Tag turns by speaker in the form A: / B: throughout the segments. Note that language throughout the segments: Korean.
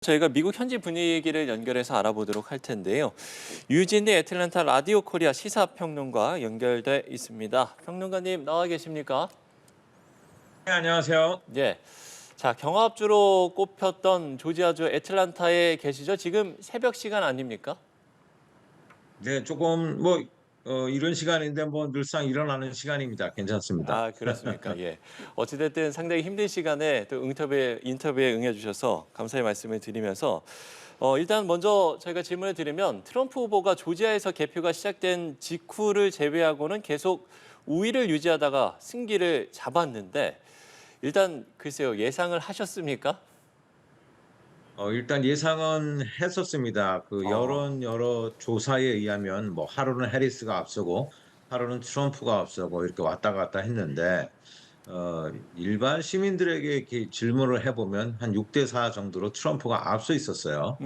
A: 저희가 미국 현지 분위기를 연결해서 알아보도록 할 텐데요. 유진리 애틀랜타 라디오 코리아 시사평론가 연결돼 있습니다. 평론가님 나와 계십니까?
B: 네, 안녕하세요.
A: 예. 자, 경합주로 꼽혔던 조지아주 애틀랜타에 계시죠? 지금 새벽 시간 아닙니까?
B: 네, 조금 이런 시간인데 늘상 일어나는 시간입니다. 괜찮습니다.
A: 아, 그렇습니까? 예. 어찌됐든 상당히 힘든 시간에 또 인터뷰에 응해주셔서 감사의 말씀을 드리면서 일단 먼저 저희가 질문을 드리면 트럼프 후보가 조지아에서 개표가 시작된 직후를 제외하고는 계속 우위를 유지하다가 승기를 잡았는데 일단 글쎄요, 예상을 하셨습니까?
B: 일단 예상은 했었습니다.
A: 어,
B: 여러 조사에 의하면 하루는 해리스가 앞서고 하루는 트럼프가 앞서고 이렇게 왔다 갔다 했는데 일반 시민들에게 이렇게 질문을 해보면 한 6대 4 정도로 트럼프가 앞서 있었어요.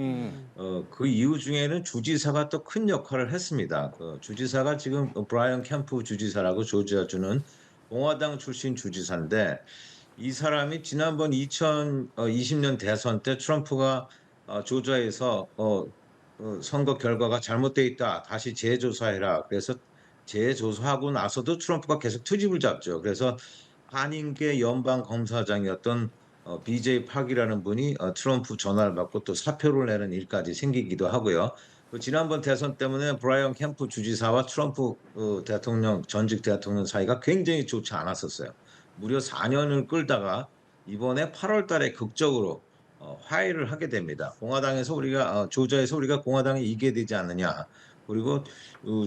B: 그 이유 중에는 주지사가 또 큰 역할을 했습니다. 그 주지사가 지금 브라이언 캠프 주지사라고 조지아주는 공화당 출신 주지사인데 이 사람이 지난번 2020년 대선 때 트럼프가 조지아에서 선거 결과가 잘못돼 있다. 다시 재조사해라. 그래서 재조사하고 나서도 트럼프가 계속 트집을 잡죠. 그래서 한인계 연방 검사장이었던 BJ 팍이라는 분이 트럼프 전화를 받고 또 사표를 내는 일까지 생기기도 하고요. 그 지난번 대선 때문에 브라이언 캠프 주지사와 트럼프 대통령 전직 대통령 사이가 굉장히 좋지 않았었어요. 무려 4년을 끌다가 이번에 8월 달에 극적으로 화해를 하게 됩니다. 조지아에서 우리가 공화당이 이기게 되지 않느냐. 그리고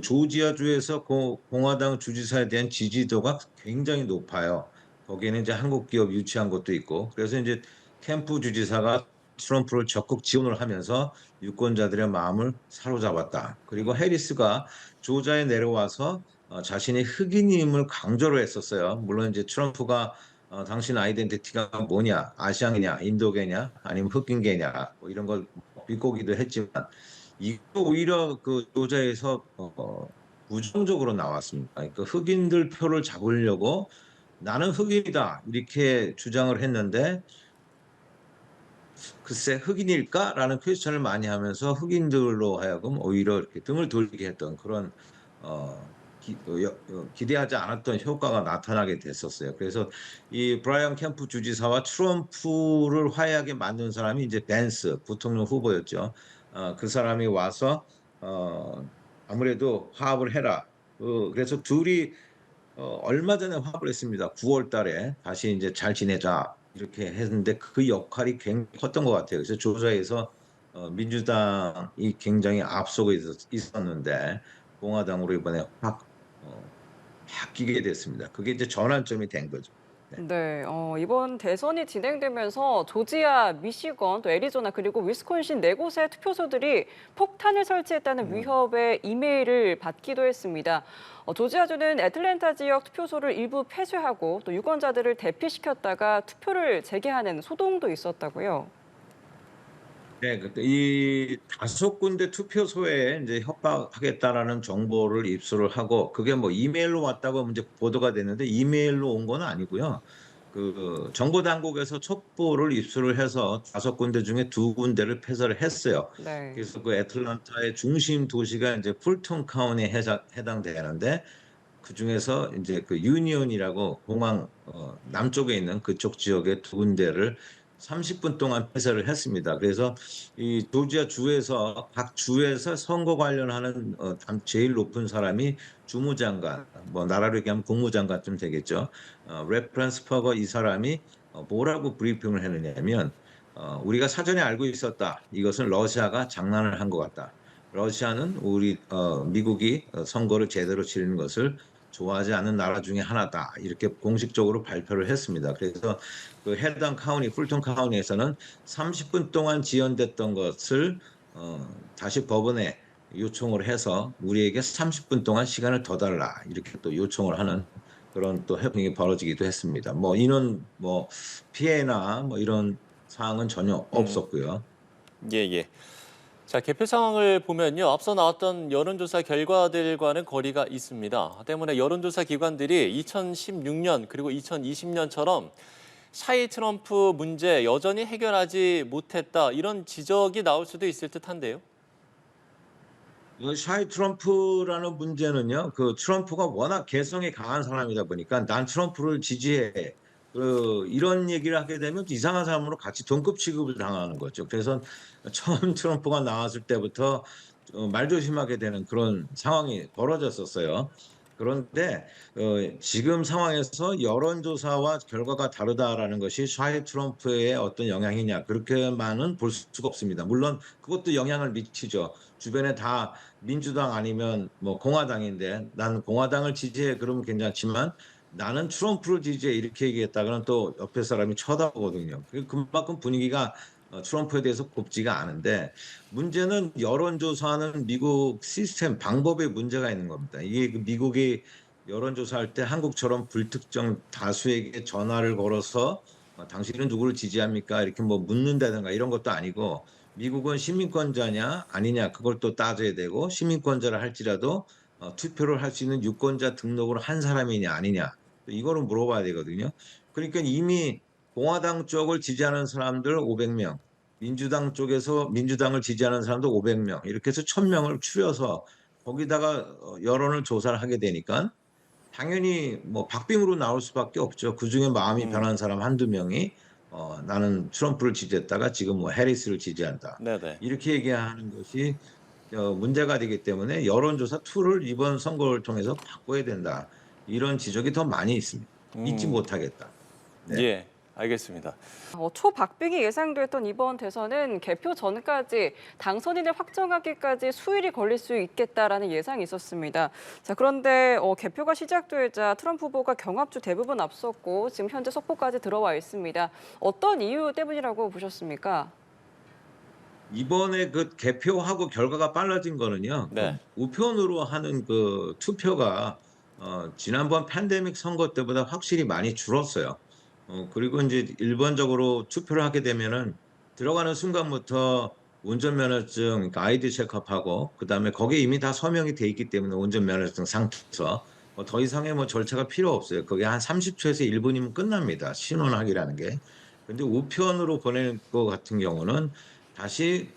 B: 조지아주에서 공화당 주지사에 대한 지지도가 굉장히 높아요. 거기에는 이제 한국 기업 유치한 것도 있고, 그래서 이제 캠프 주지사가 트럼프를 적극 지원을 하면서 유권자들의 마음을 사로잡았다. 그리고 해리스가 조지아에 내려와서 자신이 흑인임을 강조를 했었어요. 물론 이제 트럼프가 당신 아이덴티티가 뭐냐, 아시안이냐, 인도계냐, 아니면 흑인계냐, 뭐 이런 걸 비꼬기도 했지만 이거 오히려 그 조지아에서 부정적으로 나왔습니다. 그러니까 흑인들 표를 잡으려고 나는 흑인이다 이렇게 주장을 했는데 글쎄 흑인일까라는 퀘스천을 많이 하면서 흑인들로 하여금 오히려 이렇게 등을 돌리게 했던 그런 기대하지 않았던 효과가 나타나게 됐었어요. 그래서 이 브라이언 캠프 주지사와 트럼프를 화해하게 만든 사람이 이제 벤스 부통령 후보였죠. 그 사람이 와서 어, 아무래도 화합을 해라. 그래서 둘이 얼마 전에 화합을 했습니다. 9월 달에 다시 이제 잘 지내자 이렇게 했는데 그 역할이 굉장히 컸던 것 같아요. 그래서 조사에서 민주당이 굉장히 앞서고 있었는데 공화당으로 이번에 확 바뀌게 됐습니다. 그게 이제 전환점이 된 거죠. 네.
C: 네, 이번 대선이 진행되면서 조지아, 미시건, 또 애리조나 그리고 위스콘신 네 곳의 투표소들이 폭탄을 설치했다는
B: 음.
C: 위협의 이메일을 받기도 했습니다. 조지아주는 애틀랜타 지역 투표소를 일부 폐쇄하고 또 유권자들을 대피시켰다가 투표를 재개하는 소동도 있었다고요.
B: 네, 이 5군데 투표소에 이제 협박하겠다라는 정보를 입수를 하고 그게 뭐 이메일로 왔다고 이제 보도가 됐는데 이메일로 온 건 아니고요. 그 정보 당국에서 첩보를 입수를 해서 5군데 중에 2군데를 폐쇄를 했어요.
C: 네.
B: 그래서 그 애틀랜타의 중심 도시가 이제 풀턴 카운티에 해당되는데 그 중에서 이제 그 유니온이라고 공항 남쪽에 있는 그쪽 지역의 2군데를 30분 동안 폐쇄를 했습니다. 그래서 이 조지아 주에서 각 주에서 선거 관련하는 제일 높은 사람이 주무장관, 뭐 나라로 얘기하면 국무장관쯤 되겠죠. 레퍼런스 퍼거 이 사람이 뭐라고 브리핑을 했느냐면 우리가 사전에 알고 있었다. 이것은 러시아가 장난을 한 것 같다. 러시아는 미국이 선거를 제대로 치르는 것을 좋아하지 않는 나라 중에 하나다. 이렇게 공식적으로 발표를 했습니다. 그래서 그 해당 카운티, 풀턴 카운티에서는 30분 동안 지연됐던 것을 다시 법원에 요청을 해서 우리에게 30분 동안 시간을 더 달라. 이렇게 또 요청을 하는 그런 또 해프닝이 벌어지기도 했습니다. 뭐 인원 피해나 뭐 이런 사항은 전혀
A: 음,
B: 없었고요.
A: 예, 예. 자, 개표 상황을 보면요. 앞서 나왔던 여론조사 결과들과는 거리가 있습니다. 때문에 여론조사 기관들이 2016년 그리고 2020년처럼 샤이 트럼프 문제 여전히 해결하지 못했다 이런 지적이 나올 수도 있을 듯한데요.
B: 이 샤이 트럼프라는 문제는요, 그 트럼프가 워낙 개성이 강한 사람이다 보니까 난 트럼프를 지지해. 이런 얘기를 하게 되면 이상한 사람으로 같이 동급 취급을 당하는 거죠. 그래서 처음 트럼프가 나왔을 때부터 말조심하게 되는 그런 상황이 벌어졌었어요. 그런데 지금 상황에서 여론조사와 결과가 다르다라는 것이 샤이 트럼프의 어떤 영향이냐 그렇게만은 볼 수가 없습니다. 물론 그것도 영향을 미치죠. 주변에 다 민주당 아니면 뭐 공화당인데 난 공화당을 지지해 그러면 괜찮지만 나는 트럼프를 지지해 이렇게 얘기했다가는 또 옆에 사람이 쳐다보거든요. 그만큼 분위기가 트럼프에 대해서 곱지가 않은데 문제는 여론조사는 미국 시스템 방법에 문제가 있는 겁니다. 이게 그 미국이 여론조사할 때 한국처럼 불특정 다수에게 전화를 걸어서 당신은 누구를 지지합니까? 이렇게 뭐 묻는다든가 이런 것도 아니고 미국은 시민권자냐 아니냐 그걸 또 따져야 되고 시민권자를 할지라도 투표를 할 수 있는 유권자 등록을 한 사람이냐 아니냐 이거를 물어봐야 되거든요. 그러니까 이미 공화당 쪽을 지지하는 사람들 500명, 민주당 쪽에서 민주당을 지지하는 사람도 500명 이렇게 해서 1000명을 추려서 거기다가 여론을 조사를 하게 되니까 당연히 뭐 박빙으로 나올 수밖에 없죠. 그중에 마음이 변한 사람 한두 명이 나는 트럼프를 지지했다가 지금 뭐 해리스를 지지한다.
A: 네네.
B: 이렇게 얘기하는 것이 문제가 되기 때문에 여론조사 툴을 이번 선거를 통해서 바꿔야 된다. 이런 지적이 더 많이 있습니다. 잊지 못하겠다. 네.
A: 예, 알겠습니다.
C: 초박빙이 예상됐던 이번 대선은 개표 전까지 당선인을 확정하기까지 수일이 걸릴 수 있겠다라는 예상이 있었습니다. 자, 그런데 개표가 시작되자 트럼프 후보가 경합주 대부분 앞섰고 지금 현재 속보까지 들어와 있습니다. 어떤 이유 때문이라고 보셨습니까?
B: 이번에 그 개표하고 결과가 빨라진 거는요.
A: 네.
B: 그 우편으로 하는 그 투표가 지난번 팬데믹 선거 때보다 확실히 많이 줄었어요. 그리고 이제 일반적으로 투표를 하게 되면은 들어가는 순간부터 운전면허증, 그러니까 아이디 체크업하고 그다음에 거기에 이미 다 서명이 돼 있기 때문에 운전면허증 상태에서 더 이상의 뭐 절차가 필요 없어요. 그게 한 30초에서 1분이면 끝납니다. 신원하기라는 게. 근데 우편으로 보낼 것 같은 경우는 다시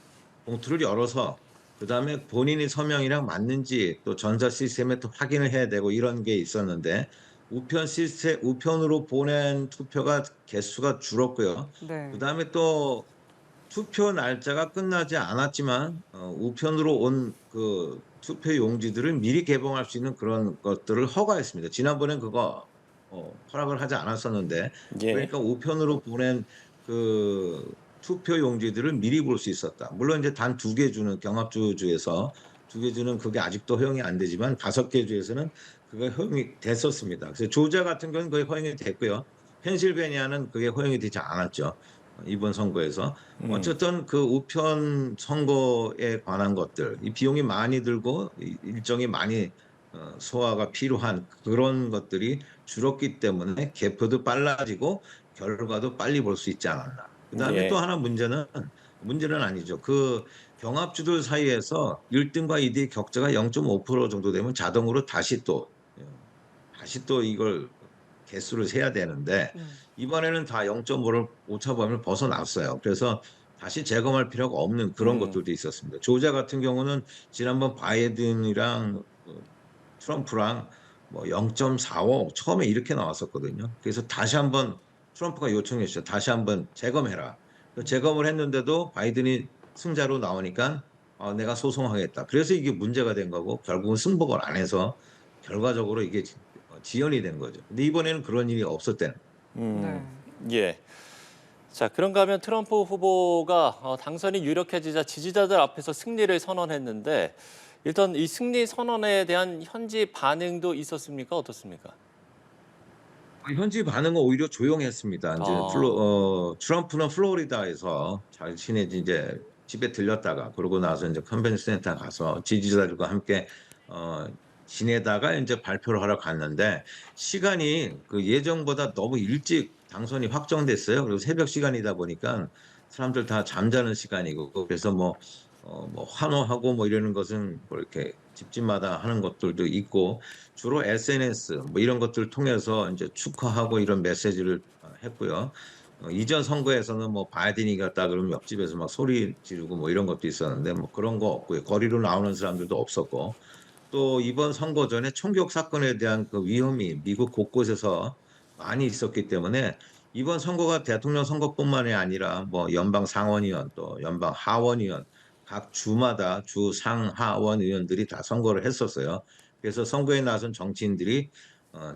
B: 봉투를 열어서 그다음에 본인이 서명이랑 맞는지 또 전자 시스템에 또 확인을 해야 되고 이런 게 있었는데 우편으로 보낸 투표가 개수가 줄었고요.
C: 네.
B: 그다음에 또 투표 날짜가 끝나지 않았지만 우편으로 온 그 투표 용지들을 미리 개봉할 수 있는 그런 것들을 허가했습니다. 지난번엔 그거 허락을 하지 않았었는데
A: 예.
B: 그러니까 우편으로 보낸 그 투표 용지들을 미리 볼 수 있었다. 물론 이제 단 2개 주는 경합주 주에서 2개 주는 그게 아직도 허용이 안 되지만 5개 주에서는 그게 허용이 됐었습니다. 그래서 조지아 같은 경우는 거의 허용이 됐고요. 펜실베니아는 그게 허용이 되지 않았죠. 이번 선거에서. 어쨌든 그 우편 선거에 관한 것들, 이 비용이 많이 들고 일정이 많이 소화가 필요한 그런 것들이 줄었기 때문에 개표도 빨라지고 결과도 빨리 볼 수 있지 않았나. 그다음에
A: 예.
B: 또 하나 문제는 아니죠. 그 경합주들 사이에서 1등과 2등의 격차가 0.5% 정도 되면 자동으로 다시 또 이걸 개수를 세야 되는데 이번에는 다 0.5를 오차범위를 벗어났어요. 그래서 다시 재검할 필요가 없는 그런 것들도 있었습니다. 조지아 같은 경우는 지난번 바이든이랑 트럼프랑 뭐 0.45 처음에 이렇게 나왔었거든요. 그래서 다시 한번 트럼프가 요청했죠. 다시 한번 재검해라. 재검을 했는데도 바이든이 승자로 나오니까 내가 소송하겠다. 그래서 이게 문제가 된 거고 결국은 승복을 안 해서 결과적으로 이게 지연이 된 거죠. 근데 이번에는 그런 일이 없었대는.
C: 네.
A: 예. 자, 그런가 하면 트럼프 후보가 당선이 유력해지자 지지자들 앞에서 승리를 선언했는데 일단 이 승리 선언에 대한 현지 반응도 있었습니까? 어떻습니까?
B: 현지 반응은 오히려 조용했습니다. 이제 트럼프는 플로리다에서 자신의 이제 집에 들렸다가 그러고 나서 이제 컨벤션 센터 가서 지지자들과 함께 지내다가 이제 발표를 하러 갔는데 시간이 그 예정보다 너무 일찍 당선이 확정됐어요. 그리고 새벽 시간이다 보니까 사람들 다 잠자는 시간이고 그래서 뭐 환호하고 뭐 이러는 것은 뭐 이렇게 집집마다 하는 것들도 있고 주로 SNS 뭐 이런 것들을 통해서 이제 축하하고 이런 메시지를 했고요. 이전 선거에서는 뭐 바이든이 갔다 그러면 옆집에서 막 소리 지르고 뭐 이런 것도 있었는데 뭐 그런 거 없고요. 거리로 나오는 사람들도 없었고 또 이번 선거 전에 총격 사건에 대한 그 위험이 미국 곳곳에서 많이 있었기 때문에 이번 선거가 대통령 선거뿐만이 아니라 뭐 연방 상원의원 또 연방 하원의원 각 주마다 주 상하원 의원들이 다 선거를 했었어요. 그래서 선거에 나선 정치인들이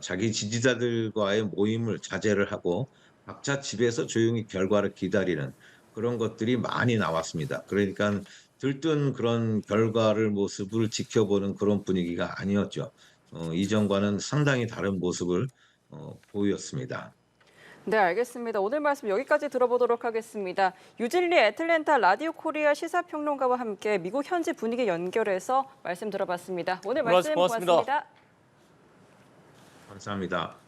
B: 자기 지지자들과의 모임을 자제를 하고 각자 집에서 조용히 결과를 기다리는 그런 것들이 많이 나왔습니다. 그러니까 들뜬 그런 결과를 모습을 지켜보는 그런 분위기가 아니었죠. 이전과는 상당히 다른 모습을 보였습니다.
C: 네, 알겠습니다. 오늘 말씀 여기까지 들어보도록 하겠습니다. 유진리 애틀랜타 라디오 코리아 시사평론가와 함께 미국 현지 분위기 연결해서 말씀 들어봤습니다. 오늘 말씀
A: 고맙습니다.
C: 고맙습니다.
B: 감사합니다.